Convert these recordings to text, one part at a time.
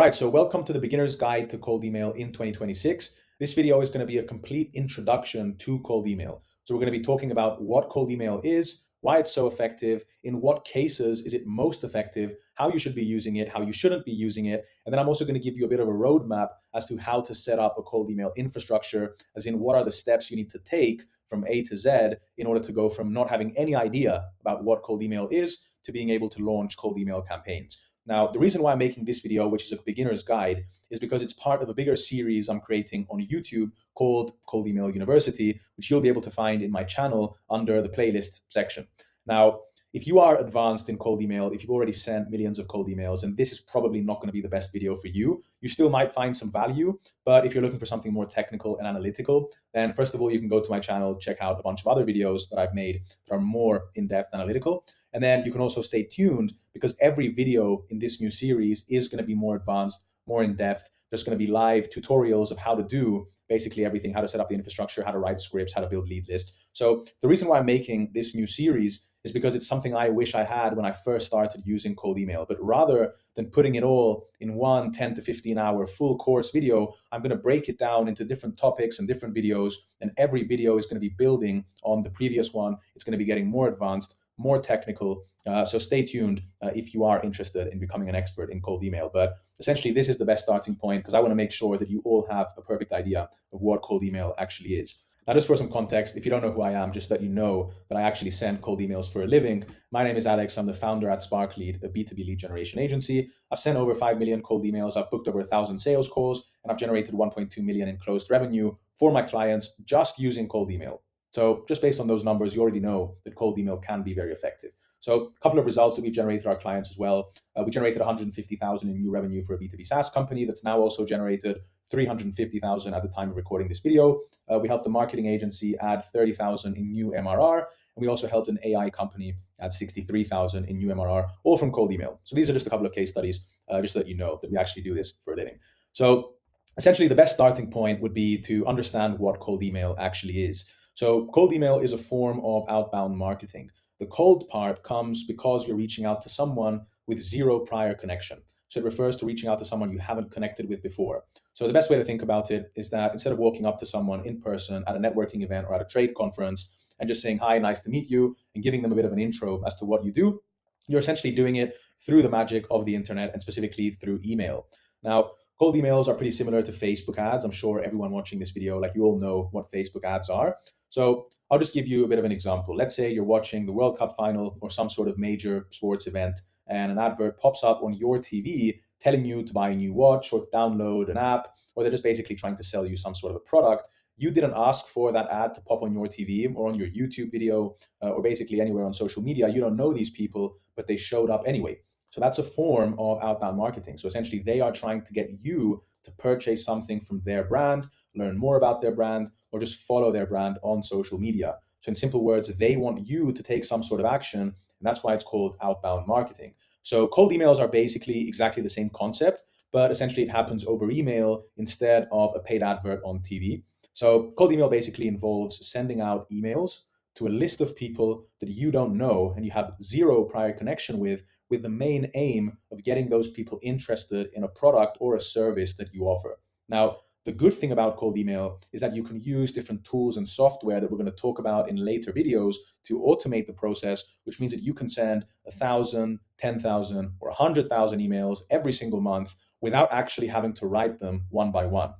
All right, so welcome to the Beginner's Guide to Cold Email in 2026. This video is going to be a complete introduction to cold email. So we're going to be talking about what cold email is, why it's so effective, in what cases is it most effective, how you should be using it, how you shouldn't be using it. And then I'm also going to give you a bit of a roadmap as to how to set up a cold email infrastructure, as in what are the steps you need to take from A to Z in order to go from not having any idea about what cold email is to being able to launch cold email campaigns. Now, the reason why I'm making this video, which is a beginner's guide, is because it's part of a bigger series I'm creating on YouTube called Cold Email University, which you'll be able to find in my channel under the playlist section. Now, if you are advanced in cold email, if you've already sent millions of cold emails, and this is probably not going to be the best video for you, you still might find some value. But if you're looking for something more technical and analytical, then first of all, you can go to my channel, check out a bunch of other videos that I've made that are more in-depth analytical. And then you can also stay tuned because every video in this new series is going to be more advanced, more in-depth. There's going to be live tutorials of how to do basically everything, how to set up the infrastructure, how to write scripts, how to build lead lists. So the reason why I'm making this new series is because it's something I wish I had when I first started using cold email. But rather than putting it all in one 10 to 15 hour full course video, I'm going to break it down into different topics and different videos. And every video is going to be building on the previous one. It's going to be getting more advanced, more technical. So stay tuned if you are interested in becoming an expert in cold email. But essentially, this is the best starting point because I want to make sure that you all have a perfect idea of what cold email actually is. Now, just for some context, if you don't know who I am, just let you know that I actually send cold emails for a living. My name is Alex. I'm the founder at SparkLead, a B2B lead generation agency. I've sent over 5 million cold emails. I've booked over 1,000 sales calls, and I've generated 1.2 million in closed revenue for my clients just using cold email. So just based on those numbers, you already know that cold email can be very effective. So a couple of results that we've generated for our clients as well. We generated 150,000 in new revenue for a B2B SaaS company that's now also generated 350,000 at the time of recording this video. We helped a marketing agency add 30,000 in new MRR. And we also helped an AI company add 63,000 in new MRR, all from cold email. So these are just a couple of case studies, just so that you know that we actually do this for a living. So essentially, the best starting point would be to understand what cold email actually is. So cold email is a form of outbound marketing. The cold part comes because you're reaching out to someone with zero prior connection. So it refers to reaching out to someone you haven't connected with before. So the best way to think about it is that instead of walking up to someone in person at a networking event or at a trade conference and just saying, hi, nice to meet you, and giving them a bit of an intro as to what you do, you're essentially doing it through the magic of the internet and specifically through email. Now, cold emails are pretty similar to Facebook ads. I'm sure everyone watching this video, like you all know what Facebook ads are. So I'll just give you a bit of an example. Let's say you're watching the World Cup final or some sort of major sports event, and an advert pops up on your TV telling you to buy a new watch or download an app, or they're just basically trying to sell you some sort of a product. You didn't ask for that ad to pop on your TV or on your YouTube video or basically anywhere on social media. You don't know these people, but they showed up anyway. So that's a form of outbound marketing. So essentially, they are trying to get you to purchase something from their brand, learn more about their brand, or just follow their brand on social media. So in simple words, they want you to take some sort of action, and that's why it's called outbound marketing. So cold emails are basically exactly the same concept, but essentially it happens over email instead of a paid advert on TV. So cold email basically involves sending out emails to a list of people that you don't know and you have zero prior connection with the main aim of getting those people interested in a product or a service that you offer. Now, the good thing about cold email is that you can use different tools and software that we're going to talk about in later videos to automate the process, which means that you can send 1,000, 10,000, or 100,000 emails every single month without actually having to write them one by one.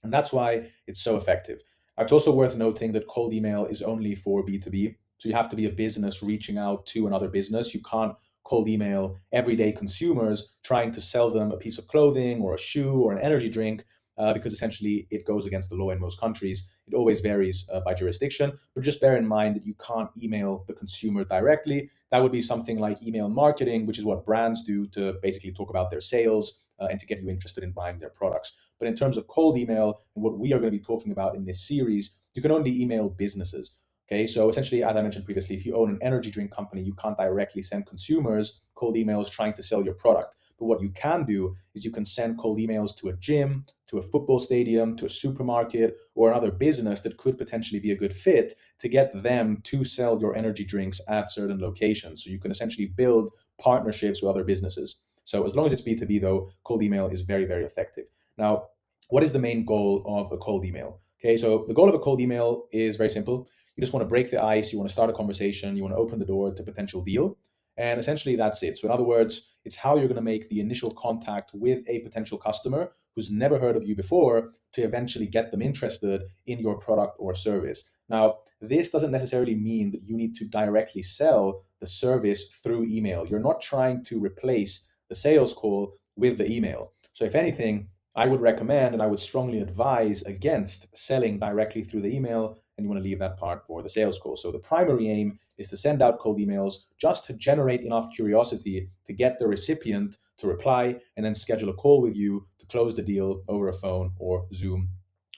And that's why it's so effective. It's also worth noting that cold email is only for B2B. So you have to be a business reaching out to another business. You can't cold email everyday consumers trying to sell them a piece of clothing or a shoe or an energy drink because essentially it goes against the law in most countries. It always varies by jurisdiction, but just bear in mind that you can't email the consumer directly. That would be something like email marketing, which is what brands do to basically talk about their sales and to get you interested in buying their products. But in terms of cold email and what we are going to be talking about in this series, you can only email businesses. Okay, so essentially, as I mentioned previously, if you own an energy drink company, you can't directly send consumers cold emails trying to sell your product. But what you can do is you can send cold emails to a gym, to a football stadium, to a supermarket, or another business that could potentially be a good fit to get them to sell your energy drinks at certain locations. So you can essentially build partnerships with other businesses. So as long as it's B2B though, cold email is very, very effective. Now, what is the main goal of a cold email? Okay, so the goal of a cold email is very simple. You just want to break the ice, you want to start a conversation, you want to open the door to potential deal. And essentially that's it. So in other words, it's how you're going to make the initial contact with a potential customer who's never heard of you before to eventually get them interested in your product or service. Now, this doesn't necessarily mean that you need to directly sell the service through email. You're not trying to replace the sales call with the email. So if anything, I would recommend and I would strongly advise against selling directly through the email, and you want to leave that part for the sales call. So the primary aim is to send out cold emails just to generate enough curiosity to get the recipient to reply and then schedule a call with you to close the deal over a phone or Zoom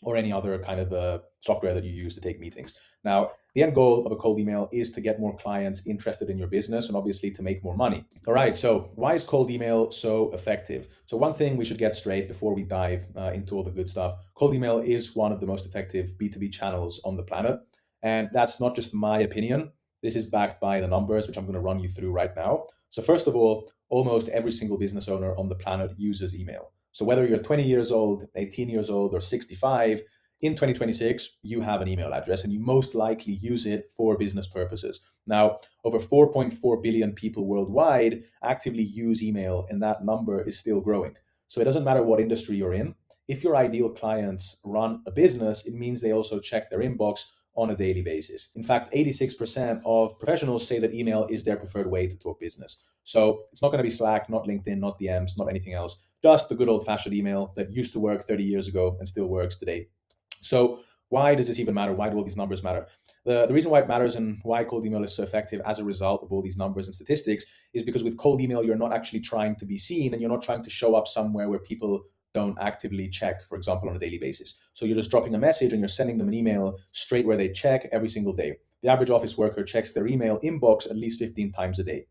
or any other kind of software that you use to take meetings. Now, the end goal of a cold email is to get more clients interested in your business and obviously to make more money. All right, so why is cold email so effective? So one thing we should get straight before we dive into all the good stuff, cold email is one of the most effective B2B channels on the planet. And that's not just my opinion. This is backed by the numbers, which I'm going to run you through right now. So first of all, almost every single business owner on the planet uses email. So whether you're 20 years old, 18 years old, or 65, in 2026, you have an email address and you most likely use it for business purposes. Now, over 4.4 billion people worldwide actively use email, and that number is still growing. So it doesn't matter what industry you're in. If your ideal clients run a business, it means they also check their inbox on a daily basis. In fact, 86% of professionals say that email is their preferred way to talk business. So it's not going to be Slack, not LinkedIn, not DMs, not anything else, just the good old fashioned email that used to work 30 years ago and still works today. So why does this even matter? Why do all these numbers matter? The reason why it matters and why cold email is so effective as a result of all these numbers and statistics is because with cold email, you're not actually trying to be seen and you're not trying to show up somewhere where people don't actively check, for example, on a daily basis. So you're just dropping a message and you're sending them an email straight where they check every single day. The average office worker checks their email inbox at least 15 times a day.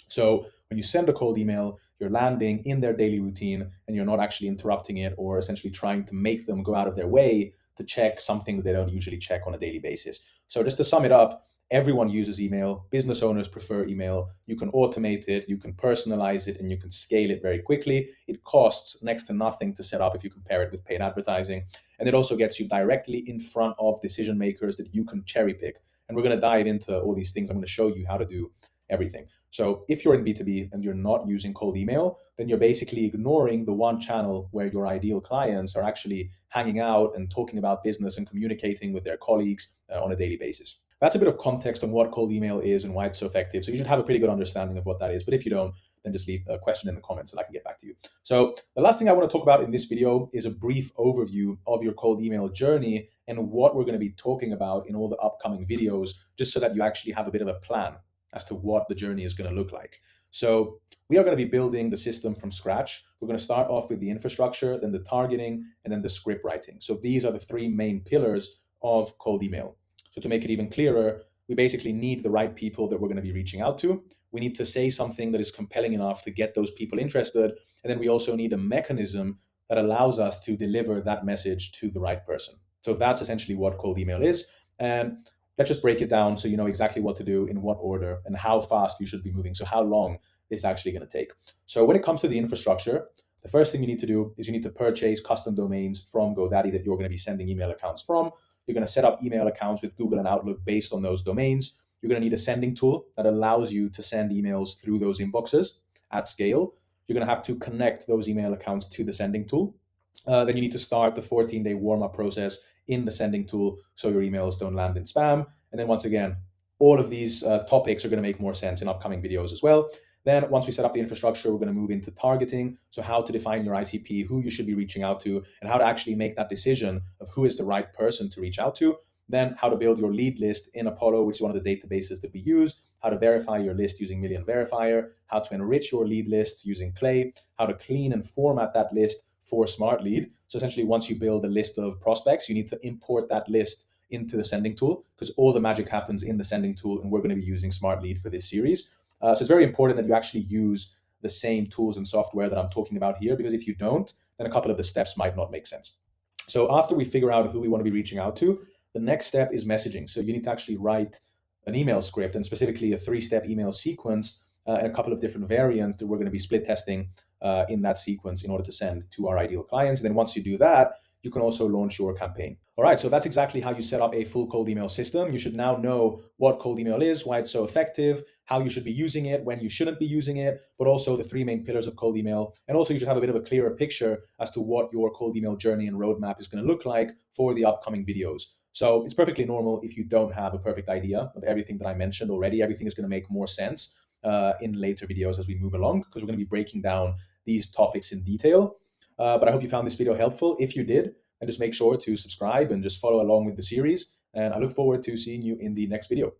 So when you send a cold email, you're landing in their daily routine and you're not actually interrupting it or essentially trying to make them go out of their way to check something that they don't usually check on a daily basis. So just to sum it up, everyone uses email. Business owners prefer email. You can automate it, you can personalize it, and you can scale it very quickly. It costs next to nothing to set up if you compare it with paid advertising. And it also gets you directly in front of decision makers that you can cherry pick. And we're going to dive into all these things. I'm going to show you how to do everything. So if you're in B2B and you're not using cold email, then you're basically ignoring the one channel where your ideal clients are actually hanging out and talking about business and communicating with their colleagues on a daily basis. That's a bit of context on what cold email is and why it's so effective. So you should have a pretty good understanding of what that is. But if you don't, then just leave a question in the comments and I can get back to you. So the last thing I want to talk about in this video is a brief overview of your cold email journey and what we're going to be talking about in all the upcoming videos, just so that you actually have a bit of a plan as to what the journey is going to look like. So we are going to be building the system from scratch. We're going to start off with the infrastructure, then the targeting, and then the script writing. So these are the three main pillars of cold email. So to make it even clearer, we basically need the right people that we're going to be reaching out to. We need to say something that is compelling enough to get those people interested. And then we also need a mechanism that allows us to deliver that message to the right person. So that's essentially what cold email is. And let's just break it down so you know exactly what to do, in what order, and how fast you should be moving. So how long it's actually going to take. So when it comes to the infrastructure, the first thing you need to do is you need to purchase custom domains from GoDaddy that you're going to be sending email accounts from. You're going to set up email accounts with Google and Outlook based on those domains. You're going to need a sending tool that allows you to send emails through those inboxes at scale. You're going to have to connect those email accounts to the sending tool. Then you need to start the 14-day warm-up process in the sending tool so your emails don't land in spam. And then once again, all of these topics are going to make more sense in upcoming videos as well. Then once we set up the infrastructure, we're going to move into targeting. So how to define your ICP, who you should be reaching out to, and how to actually make that decision of who is the right person to reach out to. Then how to build your lead list in Apollo, which is one of the databases that we use, how to verify your list using Million Verifier, how to enrich your lead lists using Clay, how to clean and format that list for Smart Lead. So essentially, once you build a list of prospects, you need to import that list into the sending tool because all the magic happens in the sending tool, and we're going to be using Smart Lead for this series. So it's very important that you actually use the same tools and software that I'm talking about here, because if you don't, then a couple of the steps might not make sense. So after we figure out who we want to be reaching out to, the next step is messaging. So you need to actually write an email script, and specifically a 3-step email sequence and a couple of different variants that we're going to be split testing in that sequence in order to send to our ideal clients. And then once you do that, you can also launch your campaign. All right, so that's exactly how you set up a full cold email system. You should now know what cold email is, why it's so effective, how you should be using it, when you shouldn't be using it, but also the three main pillars of cold email. And also you should have a bit of a clearer picture as to what your cold email journey and roadmap is going to look like for the upcoming videos. So it's perfectly normal if you don't have a perfect idea of everything that I mentioned already. Everything is going to make more sense in later videos as we move along, because we're going to be breaking down these topics in detail. But I hope you found this video helpful. If you did, then just make sure to subscribe and just follow along with the series. And I look forward to seeing you in the next video.